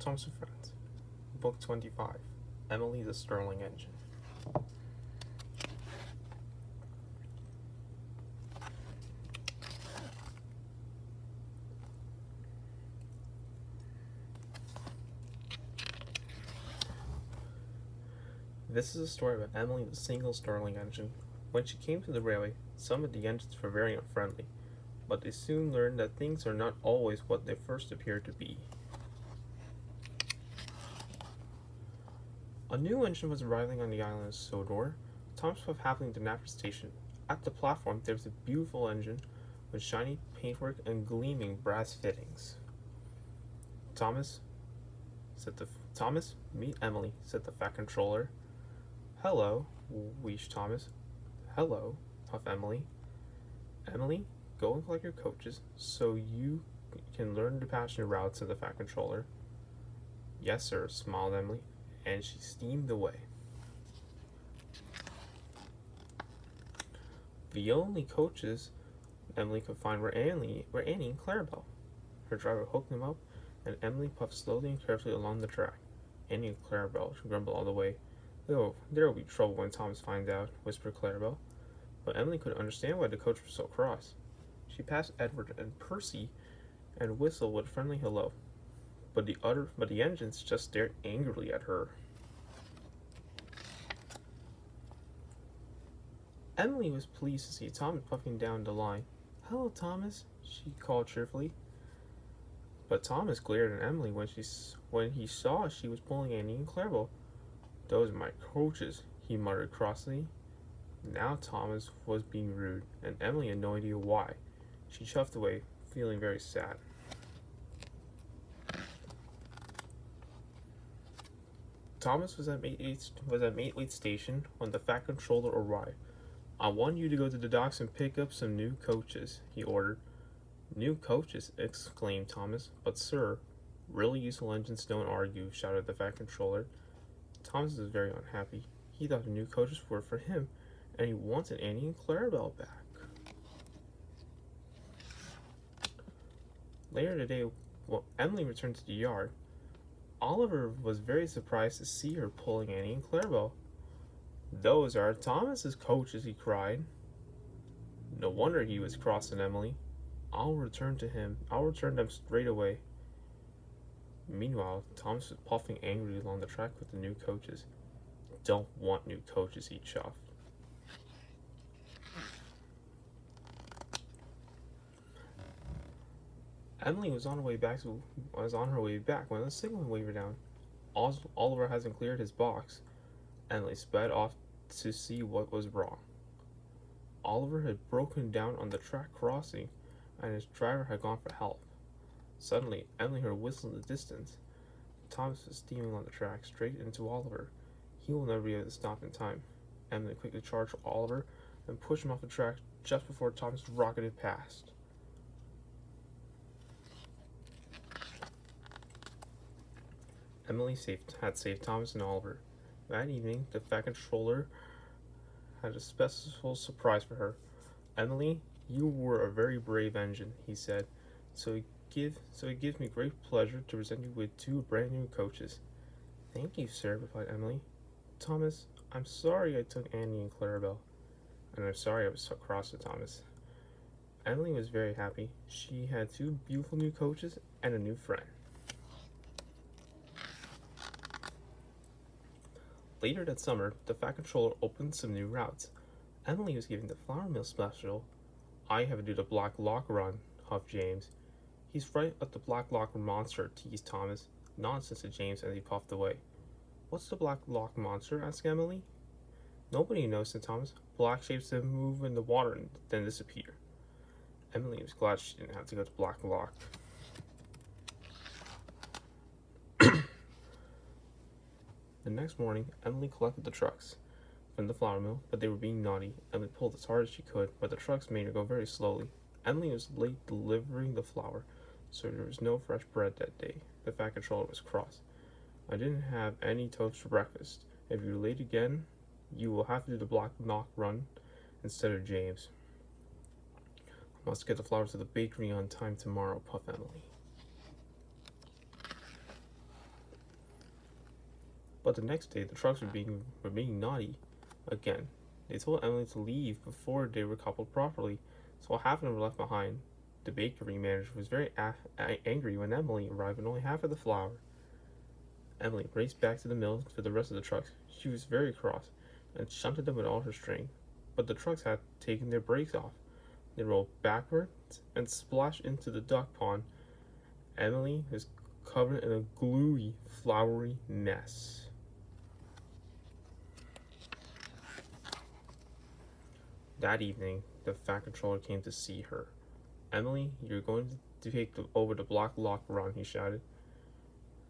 Thomas and Friends, Book 25, Emily the Stirling Engine. This is a story about Emily the single Stirling engine. When she came to the railway, some of the engines were very unfriendly, but they soon learned that things are not always what they first appear to be. A new engine was arriving on the island of Sodor. Thomas was happening to Napper Station. At the platform, there was a beautiful engine with shiny paintwork and gleaming brass fittings. Thomas, meet Emily, said the fat controller. Hello, wheezed Thomas. Hello, puffed Emily. Emily, go and collect your coaches so you can learn the passenger route, said the fat controller. Yes, sir, smiled Emily, and she steamed away. The only coaches Emily could find were Annie and Clarabelle. Her driver hooked them up, and Emily puffed slowly and carefully along the track. Annie and Clarabelle grumbled all the way. Oh, there will be trouble when Thomas finds out, whispered Clarabelle. But Emily couldn't understand why the coach was so cross. She passed Edward and Percy and whistled with a friendly hello. But the engines just stared angrily at her. Emily was pleased to see Thomas puffing down the line. Hello, Thomas, she called cheerfully. But Thomas glared at Emily when he saw she was pulling Annie and Clarabelle. Those are my coaches, he muttered crossly. Now Thomas was being rude, and Emily had no idea why. She chuffed away, feeling very sad. Thomas was at Mateweight Station when the fat controller arrived. I want you to go to the docks and pick up some new coaches, he ordered. New coaches, exclaimed Thomas. But sir, really useful engines don't argue, shouted the fat controller. Thomas was very unhappy. He thought the new coaches were for him, and he wanted Annie and Clarabelle back. Later today, when Emily returned to the yard, Oliver was very surprised to see her pulling Annie and Clarabelle. Those are Thomas's coaches, he cried. No wonder he was cross at Emily. I'll return them straight away. Meanwhile, Thomas was puffing angrily along the track with the new coaches. Don't want new coaches, he chuffed. Emily was on her way back when the signal wavered down. Oliver hasn't cleared his box. Emily sped off to see what was wrong. Oliver had broken down on the track crossing, and his driver had gone for help. Suddenly, Emily heard a whistle in the distance. Thomas was steaming on the track straight into Oliver. He will never be able to stop in time. Emily quickly charged Oliver and pushed him off the track just before Thomas rocketed past. Emily had saved Thomas and Oliver. That evening, the fat controller had a special surprise for her. Emily, you were a very brave engine, he said. So it gives me great pleasure to present you with two brand new coaches. Thank you, sir, replied Emily. Thomas, I'm sorry I took Annie and Clarabelle, and I'm sorry I was so cross with Thomas. Emily was very happy. She had two beautiful new coaches and a new friend. Later that summer, the fat controller opened some new routes. Emily was giving the flour mill special. I have to do the Black Lock run, huffed James. He's right up the Black Lock monster, teased Thomas. Nonsense, said James as he puffed away. What's the Black Lock monster? Asked Emily. Nobody knows, said Thomas. Black shapes that move in the water and then disappear. Emily was glad she didn't have to go to Black Lock. The next morning, Emily collected the trucks from the flour mill, but they were being naughty. Emily pulled as hard as she could, but the trucks made her go very slowly. Emily was late delivering the flour, so there was no fresh bread that day. The fat controller was cross. I didn't have any toast for breakfast. If you're late again, you will have to do the Black Knock run instead of James. I must get the flour to the bakery on time tomorrow, puffed Emily. But the next day, the trucks were being naughty again. They told Emily to leave before they were coupled properly, so half of them were left behind. The bakery manager was very angry when Emily arrived with only half of the flour. Emily raced back to the mill for the rest of the trucks. She was very cross and shunted them with all her strength. But the trucks had taken their brakes off. They rolled backwards and splashed into the duck pond. Emily was covered in a gluey, floury mess. That evening, the fat controller came to see her. Emily, you're going to take over the block lock run, he shouted.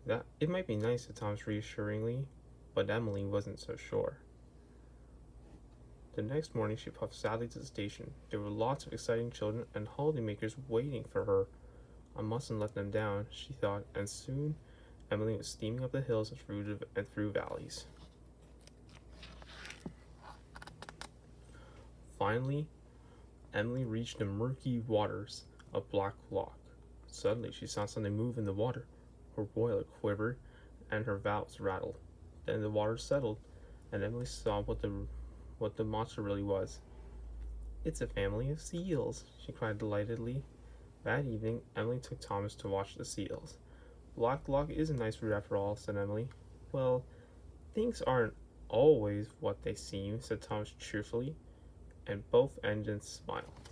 That it might be nice, said Thomas reassuringly, but Emily wasn't so sure. The next morning she puffed sadly to the station. There were lots of exciting children and holidaymakers waiting for her. I mustn't let them down, she thought, and soon Emily was steaming up the hills and through valleys. Finally, Emily reached the murky waters of Black Loch. Suddenly she saw something move in the water. Her boiler quivered and her valves rattled. Then the water settled, and Emily saw what the monster really was. It's a family of seals, she cried delightedly. That evening, Emily took Thomas to watch the seals. Black Loch is a nice route after all, said Emily. Well, things aren't always what they seem, said Thomas cheerfully, and both engines smiled.